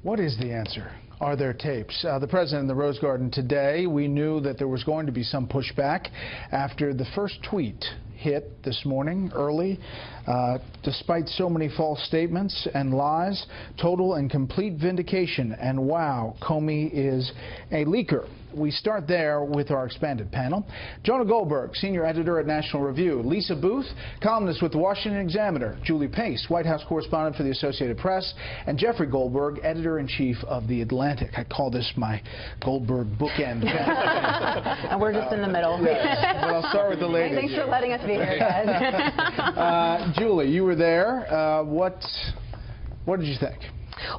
What is the answer? Are there tapes? The president in the Rose Garden today, we knew that there was going to be some pushback after the first tweet hit this morning early. Despite so many false statements and lies, total and complete vindication. And wow, Comey is a leaker. We start there with our expanded panel. Jonah Goldberg, senior editor at National Review. Lisa Booth, columnist with the Washington Examiner. Julie Pace, White House correspondent for the Associated Press. And Jeffrey Goldberg, editor-in-chief of The Atlantic. I call this my Goldberg bookend. And we're just in the middle. Yes, but I'll start with the ladies. Thanks for letting us be here, guys. Julie, you were there. What did you think?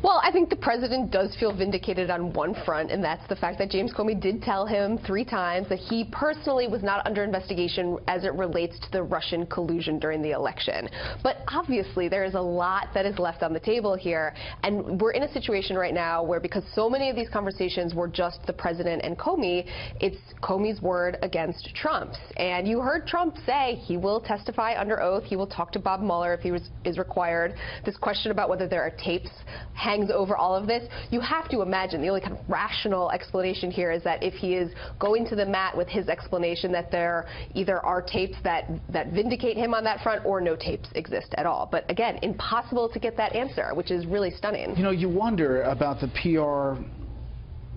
Well, I think the president does feel vindicated on one front, and that's the fact that James Comey did tell him 3 times that he personally was not under investigation as it relates to the Russian collusion during the election. But obviously, there is a lot that is left on the table here, and we're in a situation right now where, because so many of these conversations were just the president and Comey, it's Comey's word against Trump's. And you heard Trump say he will testify under oath, he will talk to Bob Mueller if he is required. This question about whether there are tapes hangs over all of this. You have to imagine the only kind of rational explanation here is that if he is going to the mat with his explanation that there either are tapes that vindicate him on that front or no tapes exist at all. But again, impossible to get that answer, which is really stunning. You know, you wonder about the PR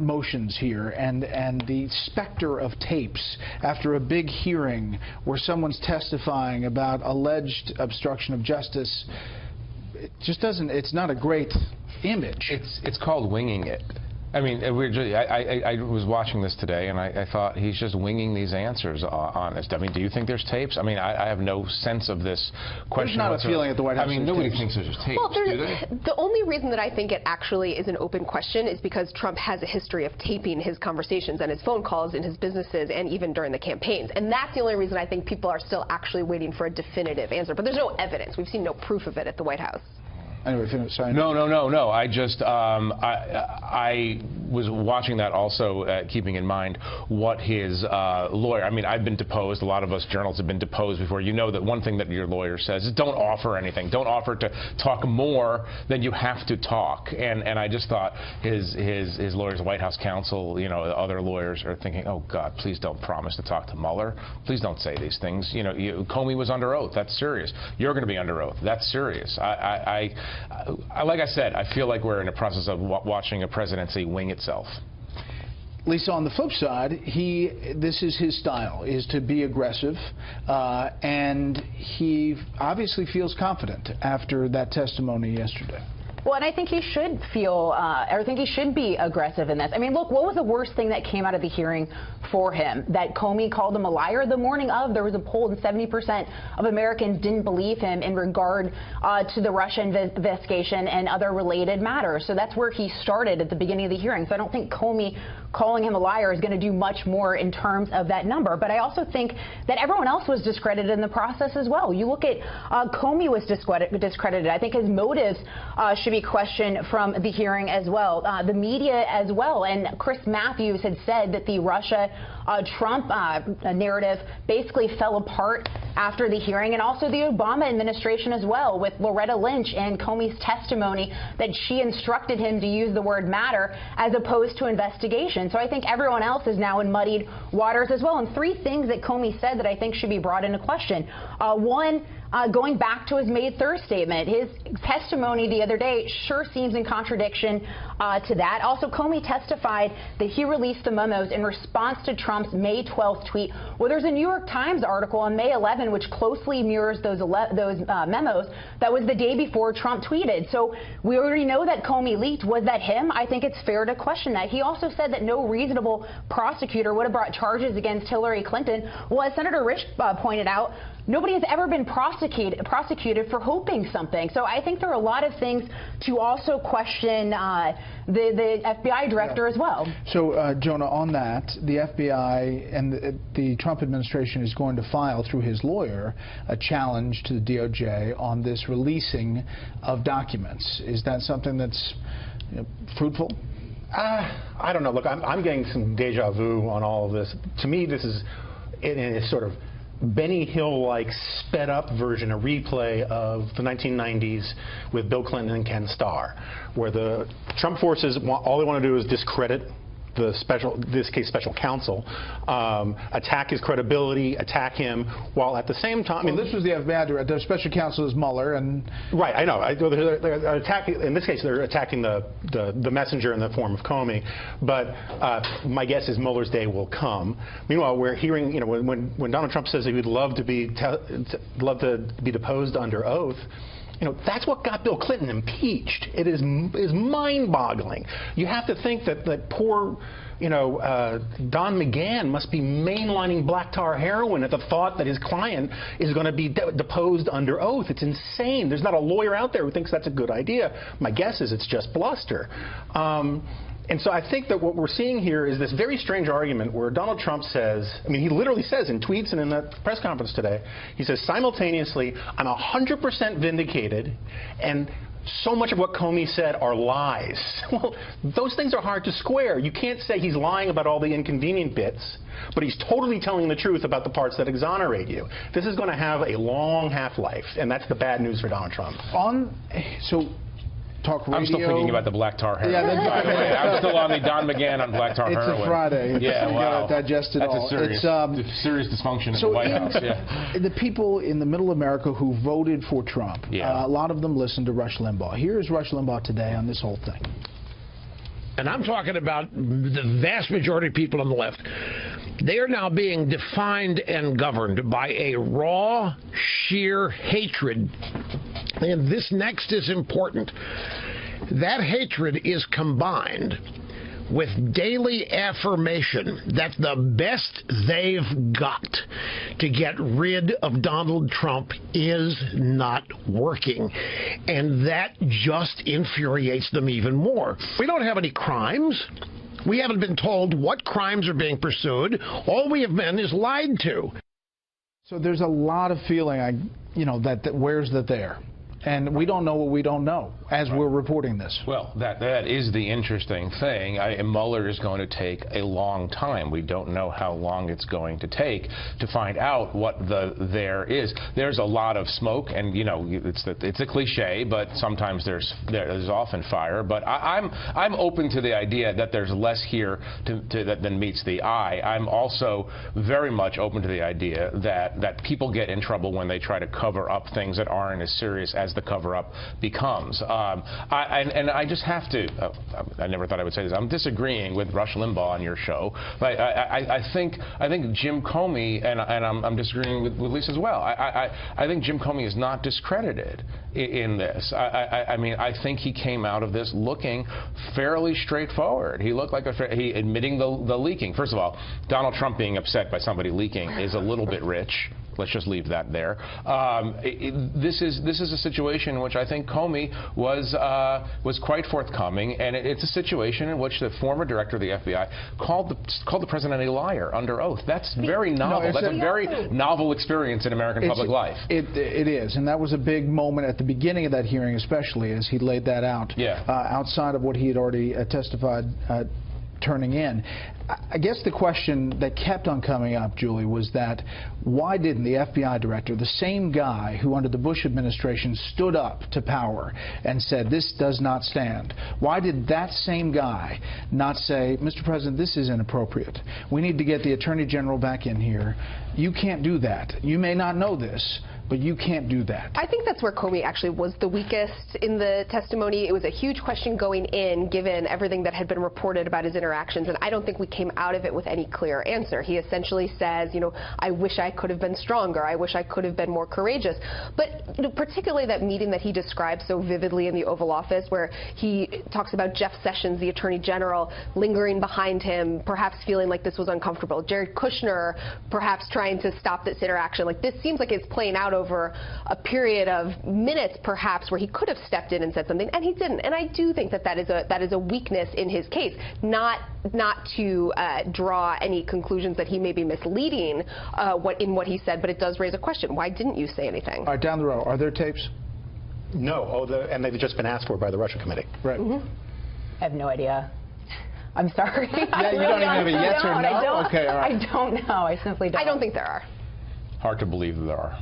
motions here and the specter of tapes after a big hearing where someone's testifying about alleged obstruction of justice. It just doesn't, it's not a great image. It's called winging it. I mean, I was watching this today, and I thought he's just winging these answers on this. I mean, do you think there's tapes? I mean, I have no sense of this question. There's not a feeling at the White House. I mean, nobody thinks there's tapes, well, do they? The only reason that I think it actually is an open question is because Trump has a history of taping his conversations and his phone calls in his businesses and even during the campaigns. And that's the only reason I think people are still actually waiting for a definitive answer. But there's no evidence. We've seen no proof of it at the White House. Anyway, sorry. No. I just, I was watching that also, keeping in mind what his lawyer, I mean, I've been deposed. A lot of us journalists have been deposed before. You know that one thing that your lawyer says is don't offer anything. Don't offer to talk more than you have to talk. And I just thought his lawyers, White House counsel, you know, other lawyers are thinking, oh, God, please don't promise to talk to Mueller. Please don't say these things. You know, Comey was under oath. That's serious. You're going to be under oath. That's serious. Like I said, I feel like we're in a process of watching a presidency wing itself. Lisa, on the flip side, this is his style, is to be aggressive, and he obviously feels confident after that testimony yesterday. Well, and I think he should feel, I think he should be aggressive in this. I mean, look, what was the worst thing that came out of the hearing for him? That Comey called him a liar the morning of? There was a poll and 70% of Americans didn't believe him in regard to the Russia investigation and other related matters. So that's where he started at the beginning of the hearing. So I don't think Comey calling him a liar is going to do much more in terms of that number. But I also think that everyone else was discredited in the process as well. You look at Comey was discredited. I think his motives should be questioned from the hearing as well. The media as well. And Chris Matthews had said that the Russia-Trump narrative basically fell apart after the hearing, and also the Obama administration as well, with Loretta Lynch and Comey's testimony that she instructed him to use the word matter as opposed to investigation. So I think everyone else is now in muddied waters as well. And 3 things that Comey said that I think should be brought into question. One, going back to his May 3rd statement, his testimony the other day sure seems in contradiction to that. Also, Comey testified that he released the memos in response to Trump's May 12th tweet. Well, there's a New York Times article on May 11 which closely mirrors those memos. That was the day before Trump tweeted. So we already know that Comey leaked. Was that him? I think it's fair to question that. He also said that no reasonable prosecutor would have brought charges against Hillary Clinton. Well, as Senator Rich pointed out, nobody has ever been prosecuted for hoping something. So I think there are a lot of things to also question the FBI director as well. So, Jonah, on that, the FBI and the Trump administration is going to file through his lawyer a challenge to the DOJ on this releasing of documents. Is that something that's fruitful? I don't know. Look, I'm getting some deja vu on all of this. To me, this is in a sort of Benny Hill-like sped-up version, a replay of the 1990s with Bill Clinton and Ken Starr, where the Trump forces, all they want to do is discredit the special counsel, attack his credibility, attack him, while at the same time... Well, this was the FBI director. The special counsel is Mueller, and... Right, I know. They're attacking, in this case, they're attacking the messenger in the form of Comey, but my guess is Mueller's day will come. Meanwhile, we're hearing, when Donald Trump says he would love to be deposed under oath, that's what got Bill Clinton impeached. It is mind-boggling. You have to think that poor, Don McGahn must be mainlining black tar heroin at the thought that his client is going to be deposed under oath. It's insane. There's not a lawyer out there who thinks that's a good idea. My guess is it's just bluster. And so I think that what we're seeing here is this very strange argument where Donald Trump says, he literally says in tweets and in the press conference today, he says simultaneously, I'm 100% vindicated, and so much of what Comey said are lies. Well, those things are hard to square. You can't say he's lying about all the inconvenient bits, but he's totally telling the truth about the parts that exonerate you. This is going to have a long half-life, and that's the bad news for Donald Trump. Talk radio. I'm still thinking about the black tar heroin. Yeah, I'm still on the Don McGahn on black tar heroin. It's a Friday. Yeah, wow. Digest it That's all. a serious dysfunction in the White House. Yeah. The people in the middle America who voted for Trump, a lot of them listened to Rush Limbaugh. Here's Rush Limbaugh today on this whole thing. And I'm talking about the vast majority of people on the left. They are now being defined and governed by a raw, sheer hatred. And this next is important. That hatred is combined with daily affirmation that the best they've got to get rid of Donald Trump is not working. And that just infuriates them even more. We don't have any crimes. We haven't been told what crimes are being pursued. All we have been is lied to. So there's a lot of feeling, that where's the there? And we don't know what we don't know as we're reporting this. Well, that is the interesting thing. Mueller is going to take a long time. We don't know how long it's going to take to find out what the there is. There's a lot of smoke, and it's a cliche, but sometimes there's often fire. But I'm open to the idea that there's less here than meets the eye. I'm also very much open to the idea that people get in trouble when they try to cover up things that aren't as serious as the cover-up becomes. I just have to, I never thought I would say this, I'm disagreeing with Rush Limbaugh on your show, but I think Jim Comey, and I'm disagreeing with Lisa as well, I think Jim Comey is not discredited in this. I think he came out of this looking fairly straightforward. He looked like he admitting the leaking. First of all, Donald Trump being upset by somebody leaking is a little bit rich. Let's just leave that there. This is a situation in which I think Comey was quite forthcoming, and it's a situation in which the former director of the FBI called the president a liar under oath. That's very novel. That's a very novel experience in American public life. It is, and that was a big moment at the beginning of that hearing, especially as he laid that out. Outside of what he had already testified turning in. I guess the question that kept on coming up, Julie, was that why didn't the FBI director, the same guy who under the Bush administration stood up to power and said this does not stand, why did that same guy not say, Mr. President, this is inappropriate. We need to get the Attorney General back in here. You can't do that. You may not know this, but you can't do that. I think that's where Comey actually was the weakest in the testimony. It was a huge question going in, given everything that had been reported about his interactions, and I don't think we came out of it with any clear answer. He essentially says, I wish I could have been stronger. I wish I could have been more courageous. But particularly that meeting that he described so vividly in the Oval Office, where he talks about Jeff Sessions, the Attorney General, lingering behind him, perhaps feeling like this was uncomfortable. Jared Kushner perhaps trying to stop this interaction. Like, this seems like it's playing out over a period of minutes, perhaps, where he could have stepped in and said something, and he didn't. And I do think that is a weakness in his case, not to draw any conclusions that he may be misleading in what he said, but it does raise a question. Why didn't you say anything? All right, down the row, are there tapes? No, and they've just been asked for by the Russia Committee. Right. I have no idea. I'm sorry. Yeah, you don't even have a yes or no? I don't, okay, all right. I don't know. I simply don't. I don't think there are. Hard to believe that there are.